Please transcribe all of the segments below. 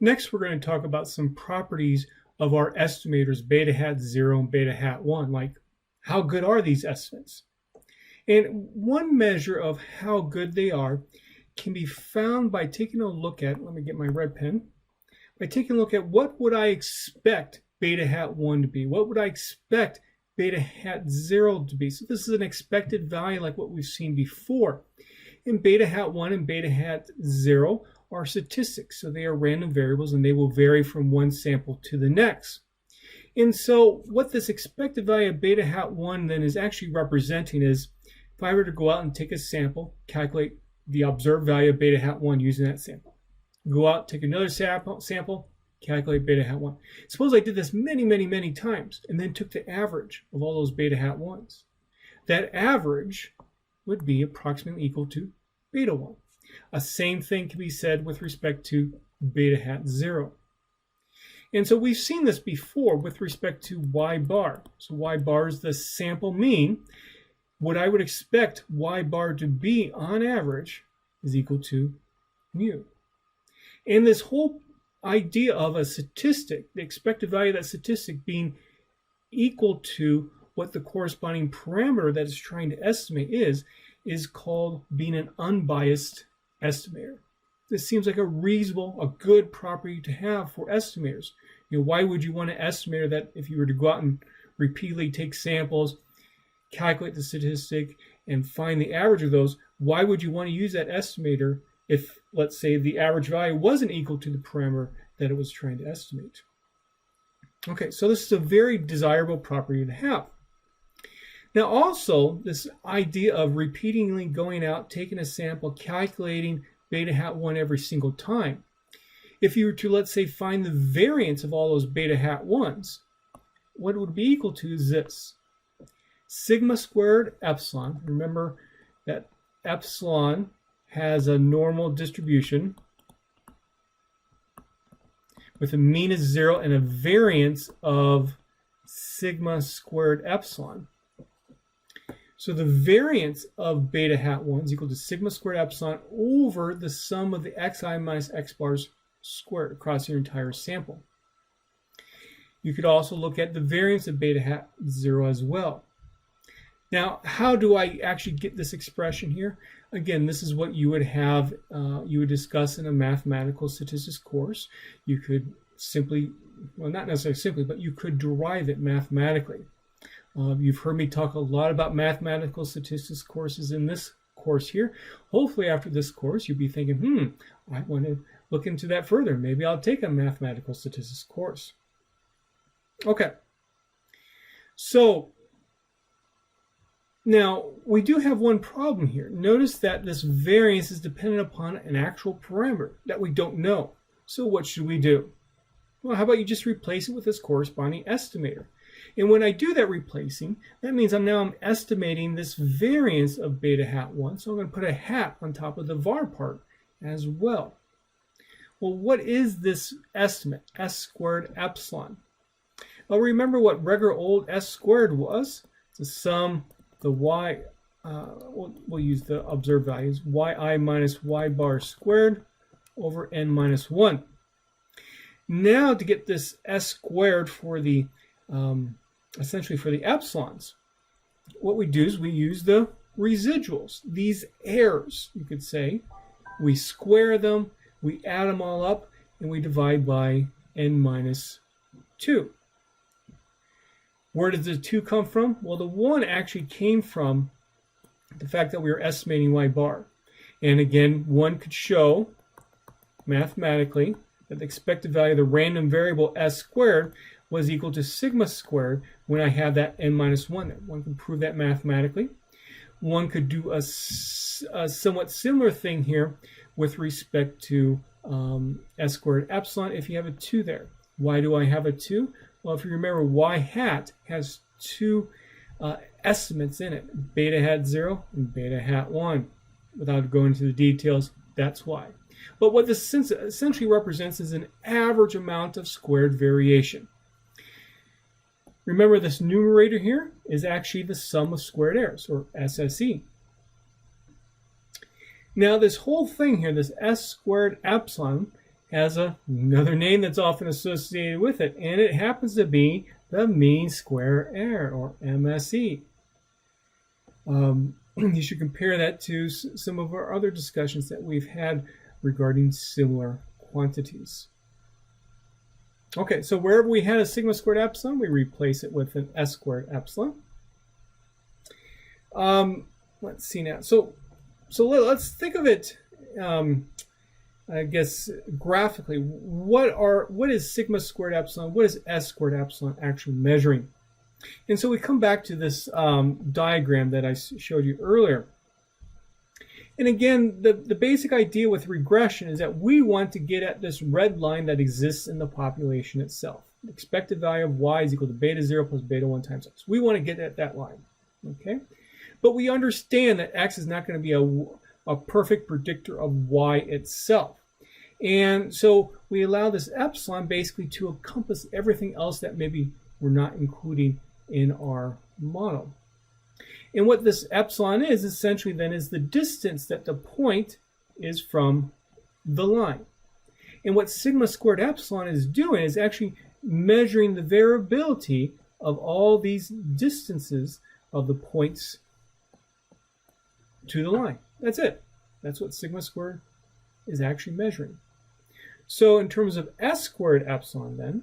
Next, we're going to talk about some properties of our estimators beta hat 0 and beta hat 1, like how good are these estimates? And one measure of how good they are can be found by taking a look at, let me get my red pen, by taking a look at what would I expect beta hat 1 to be? What would I expect beta hat 0 to be? So this is an expected value like what we've seen before. And beta hat 1 and beta hat 0 are statistics, so they are random variables and they will vary from one sample to the next. And so what this expected value of beta hat 1 then is actually representing is, if I were to go out and take a sample, calculate the observed value of beta hat 1 using that sample. Go out, take another sample, calculate beta hat 1. Suppose I did this many times and then took the average of all those beta hat 1s. That average would be approximately equal to beta 1. A same thing can be said with respect to beta hat 0. And so we've seen this before with respect to y bar. So y bar is the sample mean. What I would expect y bar to be on average is equal to mu. And this whole idea of a statistic, the expected value of that statistic being equal to what the corresponding parameter that it's trying to estimate is called being an unbiased estimator. This seems like a reasonable, a good property to have for estimators. You know, why would you want an estimator that if you were to go out and repeatedly take samples, calculate the statistic, and find the average of those, why would you want to use that estimator if, let's say, the average value wasn't equal to the parameter that it was trying to estimate? Okay, so this is a very desirable property to have. Now also, this idea of repeatedly going out, taking a sample, calculating beta hat 1 every single time. If you were to, let's say, find the variance of all those beta hat 1s, what it would be equal to is this. Sigma squared epsilon. Remember that epsilon has a normal distribution with a mean of 0 and a variance of sigma squared epsilon. So the variance of beta hat 1 is equal to sigma squared epsilon over the sum of the xi minus x bars squared across your entire sample. You could also look at the variance of beta hat 0 as well. Now, how do I actually get this expression here? Again, this is what you would have, you would discuss in a mathematical statistics course. You could simply, well, not necessarily simply, but you could derive it mathematically. You've heard me talk a lot about mathematical statistics courses in this course here. Hopefully after this course, you'll be thinking, I want to look into that further. Maybe I'll take a mathematical statistics course. Okay. So now we do have one problem here. Notice that this variance is dependent upon an actual parameter that we don't know. So what should we do? Well, how about you just replace it with this corresponding estimator? And when I do that replacing, that means I'm estimating this variance of beta hat 1. So I'm going to put a hat on top of the var part as well. Well, what is this estimate? S squared epsilon. Well, remember what regular old S squared was? It's the sum, the y, we'll use the observed values, yi minus y bar squared over n minus 1. Now to get this S squared for the essentially for the epsilons, what we do is we use the residuals, these errors, you could say. We square them, we add them all up, and we divide by n minus 2. Where does the 2 come from? Well, the 1 actually came from the fact that we were estimating y bar. And again, one could show mathematically that the expected value of the random variable s squared was equal to sigma squared when I have that n minus 1 there. One can prove that mathematically. One could do a somewhat similar thing here with respect to s squared epsilon if you have a 2 there. Why do I have a 2? Well, if you remember, y hat has 2 estimates in it, beta hat 0 and beta hat 1. Without going into the details, that's why. But what this essentially represents is an average amount of squared variation. Remember, this numerator here is actually the sum of squared errors, or SSE. Now, this whole thing here, this s squared epsilon, has another name that's often associated with it, and it happens to be the mean square error, or MSE. You should compare that to some of our other discussions that we've had regarding similar quantities. Okay, so wherever we had a sigma squared epsilon, we replace it with an S squared epsilon. Let's see now. So let's think of it, I guess, graphically. What is sigma squared epsilon? What is S squared epsilon actually measuring? And so we come back to this diagram that I showed you earlier. And again, the basic idea with regression is that we want to get at this red line that exists in the population itself. The expected value of y is equal to beta 0 plus beta 1 times x. We want to get at that line. Okay? But we understand that x is not going to be a perfect predictor of y itself. And so we allow this epsilon basically to encompass everything else that maybe we're not including in our model. And what this epsilon is essentially then is the distance that the point is from the line. And what sigma squared epsilon is doing is actually measuring the variability of all these distances of the points to the line. That's it. That's what sigma squared is actually measuring. So in terms of S squared epsilon then,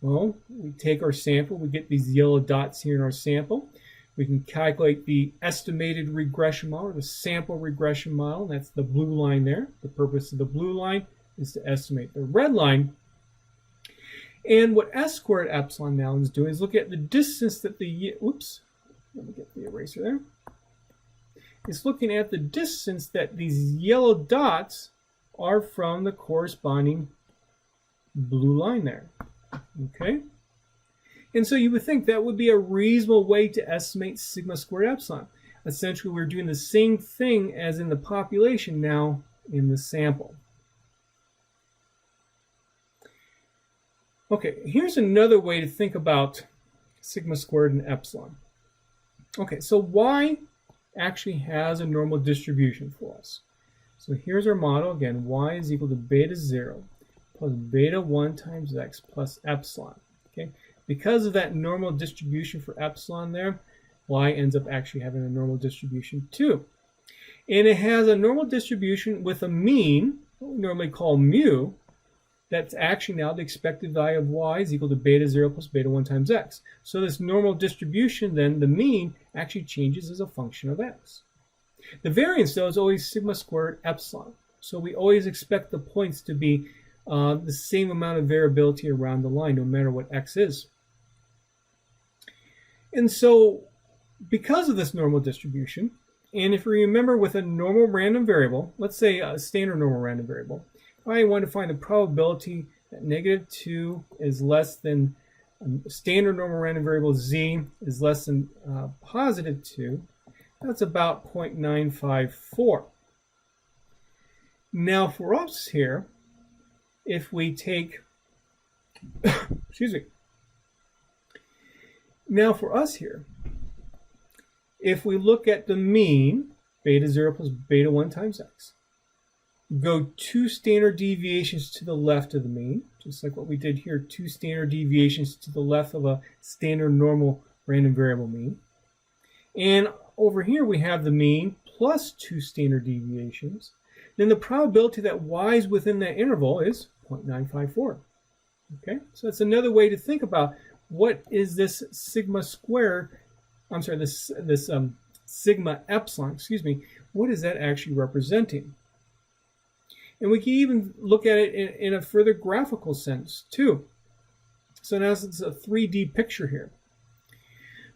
well, we take our sample, we get these yellow dots here in our sample. We can calculate the estimated regression model, or the sample regression model. That's the blue line there. The purpose of the blue line is to estimate the red line. And what S squared epsilon now is doing is look at the distance that let me get the eraser there. It's looking at the distance that these yellow dots are from the corresponding blue line there. Okay? And so you would think that would be a reasonable way to estimate sigma squared epsilon. Essentially, we're doing the same thing as in the population now in the sample. Okay, here's another way to think about sigma squared and epsilon. Okay, so y actually has a normal distribution for us. So here's our model. Again, y is equal to beta 0 plus beta 1 times x plus epsilon. Okay. Because of that normal distribution for epsilon there, y ends up actually having a normal distribution too. And it has a normal distribution with a mean, what we normally call mu, that's actually now the expected value of y is equal to beta 0 plus beta 1 times x. So this normal distribution then, the mean, actually changes as a function of x. The variance though is always sigma squared epsilon. So we always expect the points to be the same amount of variability around the line, no matter what x is. And so, because of this normal distribution, and if you remember with a normal random variable, let's say a standard normal random variable, I want to find the probability that negative 2 is less than standard normal random variable z is less than positive 2, that's about 0.954. Now for us here, if we take, excuse me, now for us here, if we look at the mean, beta 0 plus beta 1 times x, go 2 standard deviations to the left of the mean, just like what we did here, 2 standard deviations to the left of a standard normal random variable mean. And over here we have the mean plus 2 standard deviations. Then the probability that y is within that interval is 0.954. Okay, so that's another way to think about what is this sigma square, I'm sorry, this sigma epsilon, excuse me, what is that actually representing? And we can even look at it in a further graphical sense too. So now it's a 3D picture here.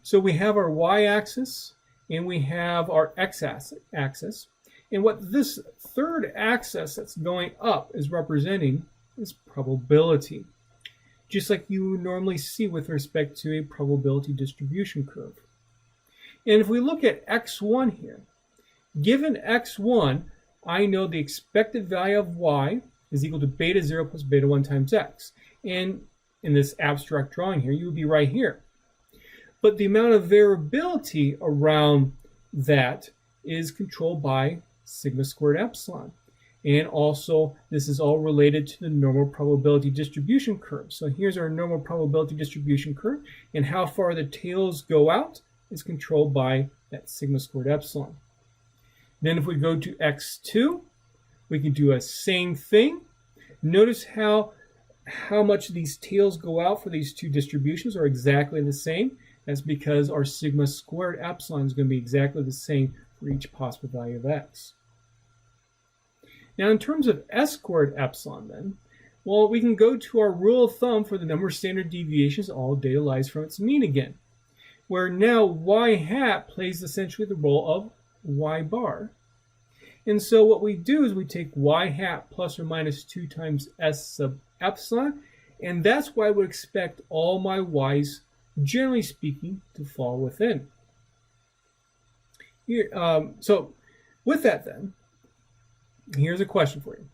So we have our y-axis and we have our x-axis. And what this third axis that's going up is representing is probability, just like you would normally see with respect to a probability distribution curve. And if we look at x1 here, given x1, I know the expected value of y is equal to beta 0 plus beta 1 times x. And in this abstract drawing here, you would be right here. But the amount of variability around that is controlled by sigma squared epsilon. And also, this is all related to the normal probability distribution curve. So here's our normal probability distribution curve, and how far the tails go out is controlled by that sigma squared epsilon. Then if we go to x2, we can do a same thing. Notice how much these tails go out for these two distributions are exactly the same. That's because our sigma squared epsilon is going to be exactly the same for each possible value of x. Now in terms of s squared epsilon then, well, we can go to our rule of thumb for the number of standard deviations all data lies from its mean again, where now y hat plays essentially the role of y bar. And so what we do is we take y hat plus or minus 2 times s sub epsilon, and that's why I would expect all my y's, generally speaking, to fall within. Here, so with that then, here's a question for you.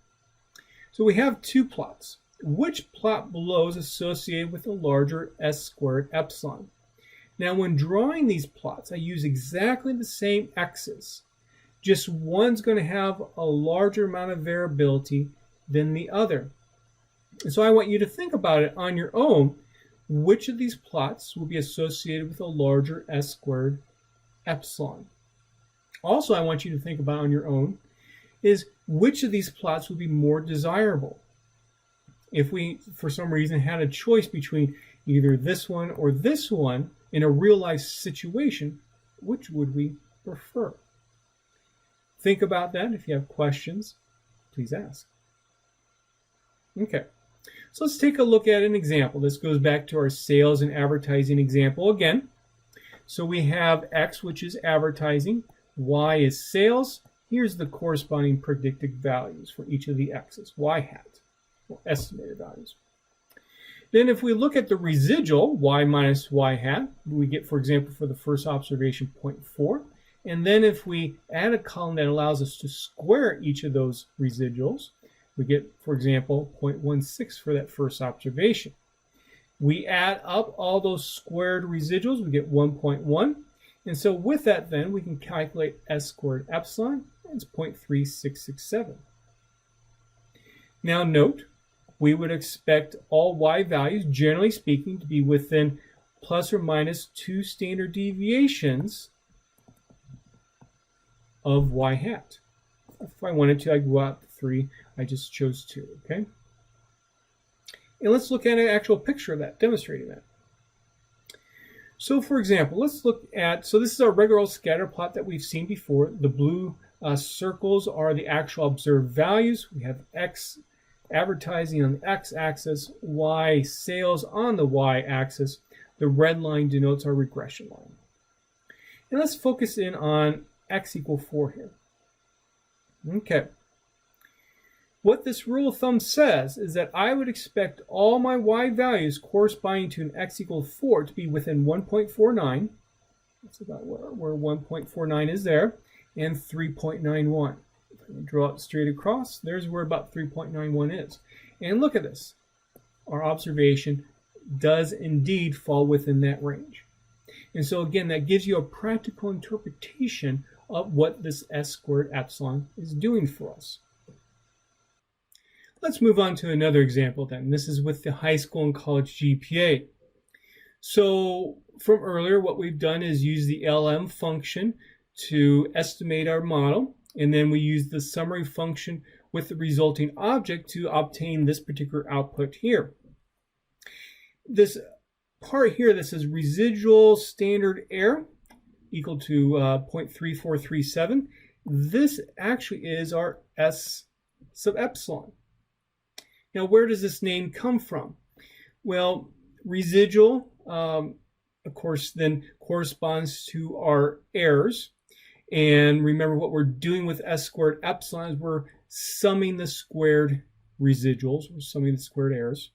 So we have two plots. Which plot below is associated with a larger s squared epsilon? Now when drawing these plots, I use exactly the same x's. Just one's going to have a larger amount of variability than the other. And so I want you to think about it on your own. Which of these plots will be associated with a larger s squared epsilon? Also, I want you to think about on your own is which of these plots would be more desirable. If we, for some reason, had a choice between either this one or this one in a real-life situation, which would we prefer? Think about that. If you have questions, please ask. Okay, so let's take a look at an example. This goes back to our sales and advertising example again. So we have X, which is advertising, Y is sales. Here's the corresponding predicted values for each of the X's, Y hat, or estimated values. Then if we look at the residual, Y minus Y hat, we get, for example, for the first observation, 0.4. And then if we add a column that allows us to square each of those residuals, we get, for example, 0.16 for that first observation. We add up all those squared residuals, we get 1.1. And so with that then, we can calculate s squared epsilon, and it's 0.3667. Now note, we would expect all y values, generally speaking, to be within plus or minus 2 standard deviations of y hat. If I wanted to, I'd go out to 3. I just chose 2, okay? And let's look at an actual picture of that, demonstrating that. So for example, let's look at, so this is our regular old scatter plot that we've seen before. The blue circles are the actual observed values. We have X advertising on the x-axis, Y sales on the y-axis. The red line denotes our regression line. And let's focus in on x equal 4 here. Okay. What this rule of thumb says is that I would expect all my y values corresponding to an x equal 4 to be within 1.49. That's about where 1.49 is there, and 3.91. If I draw it straight across, there's where about 3.91 is. And look at this. Our observation does indeed fall within that range. And so again, that gives you a practical interpretation of what this s squared epsilon is doing for us. Let's move on to another example then. This is with the high school and college GPA. So from earlier, what we've done is use the LM function to estimate our model, and then we use the summary function with the resulting object to obtain this particular output here. This part here that says residual standard error equal to 0.3437, this actually is our S sub epsilon. Now, where does this name come from? Well, residual, of course, then corresponds to our errors. And remember, what we're doing with s squared epsilon is we're summing the squared residuals, we're summing the squared errors.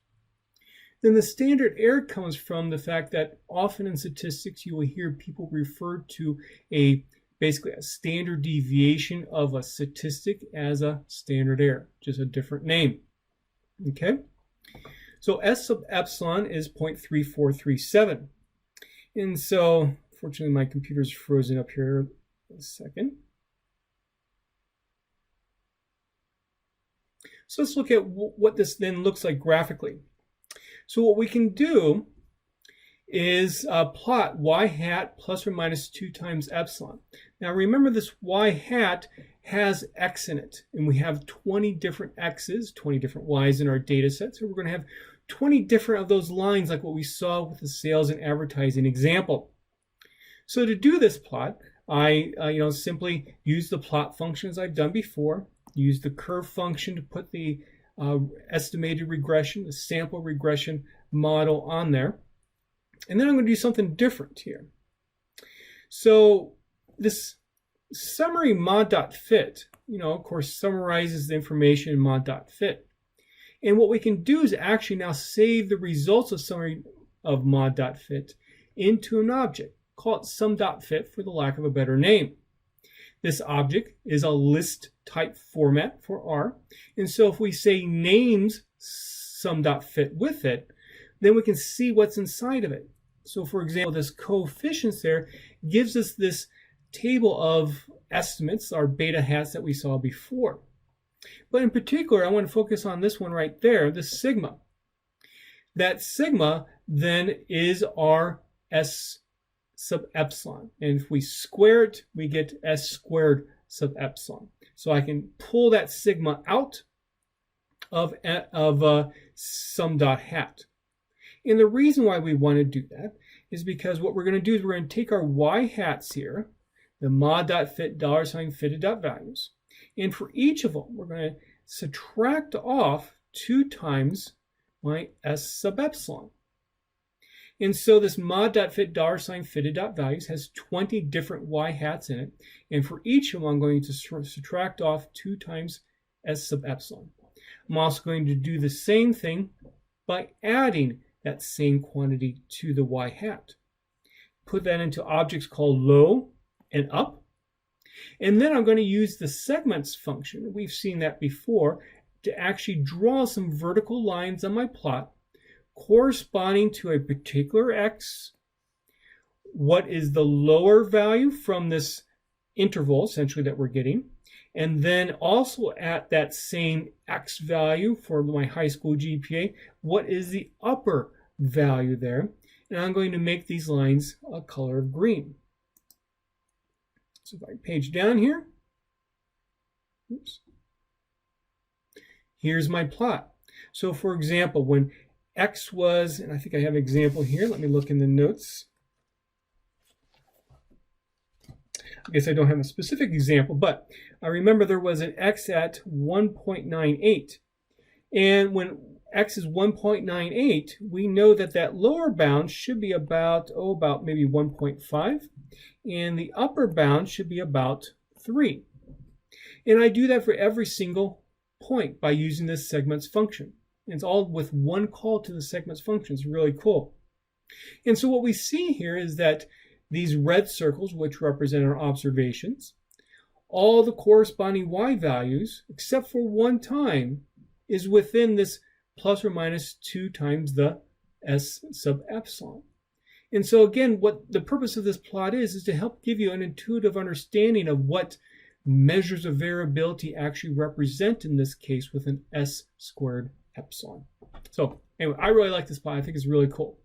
Then the standard error comes from the fact that often in statistics you will hear people refer to basically a standard deviation of a statistic as a standard error, just a different name. Okay, so S sub epsilon is 0.3437. And so, fortunately, my computer's frozen up here a second. So let's look at what this then looks like graphically. So what we can do is plot y hat plus or minus 2 times epsilon. Now remember, this y hat has x in it, and we have 20 different x's, 20 different y's in our data set. So we're going to have 20 different of those lines, like what we saw with the sales and advertising example. So to do this plot, I simply use the plot function as I've done before, use the curve function to put the estimated regression, the sample regression model on there. And then I'm going to do something different here. So this summary mod.fit, of course, summarizes the information in mod.fit. And what we can do is actually now save the results of summary of mod.fit into an object. Call it sum.fit for the lack of a better name. This object is a list type format for R. And so if we say names sum.fit with it, then we can see what's inside of it. So for example, this coefficients there gives us this table of estimates, our beta hats that we saw before. But in particular, I want to focus on this one right there, the sigma. That sigma then is our S sub epsilon. And if we square it, we get S squared sub epsilon. So I can pull that sigma out of sum dot hat. And the reason why we want to do that is because what we're going to do is we're going to take our y hats here, the mod.fit $fitted.values, and for each of them, we're going to subtract off 2 times my S sub epsilon. And so this mod.fit $fitted.values has 20 different y hats in it, and for each of them, I'm going to subtract off 2 times S sub epsilon. I'm also going to do the same thing by adding that same quantity to the y hat. Put that into objects called low and up. And then I'm going to use the segments function, we've seen that before, to actually draw some vertical lines on my plot corresponding to a particular x. What is the lower value from this interval, essentially, that we're getting? And then also at that same x value for my high school GPA, what is the upper value there? And I'm going to make these lines a color of green. So if I page down here, oops, here's my plot. So for example, when x was, and I think I have an example here, let me look in the notes. I guess I don't have a specific example, but I remember there was an x at 1.98. And when x is 1.98, we know that that lower bound should be about maybe 1.5. And the upper bound should be about 3. And I do that for every single point by using this segments function. And it's all with one call to the segments function. It's really cool. And so what we see here is that these red circles, which represent our observations, all the corresponding y values, except for one time, is within this plus or minus 2 times the S sub epsilon. And so again, what the purpose of this plot is to help give you an intuitive understanding of what measures of variability actually represent in this case with an S squared epsilon. So anyway, I really like this plot. I think it's really cool.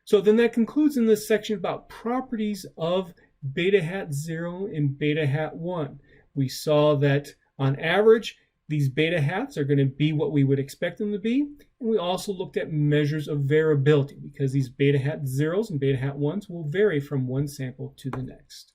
So then that concludes in this section about properties of beta hat 0 and beta hat 1. We saw that on average, these beta hats are going to be what we would expect them to be. And we also looked at measures of variability because these beta hat 0s and beta hat 1s will vary from one sample to the next.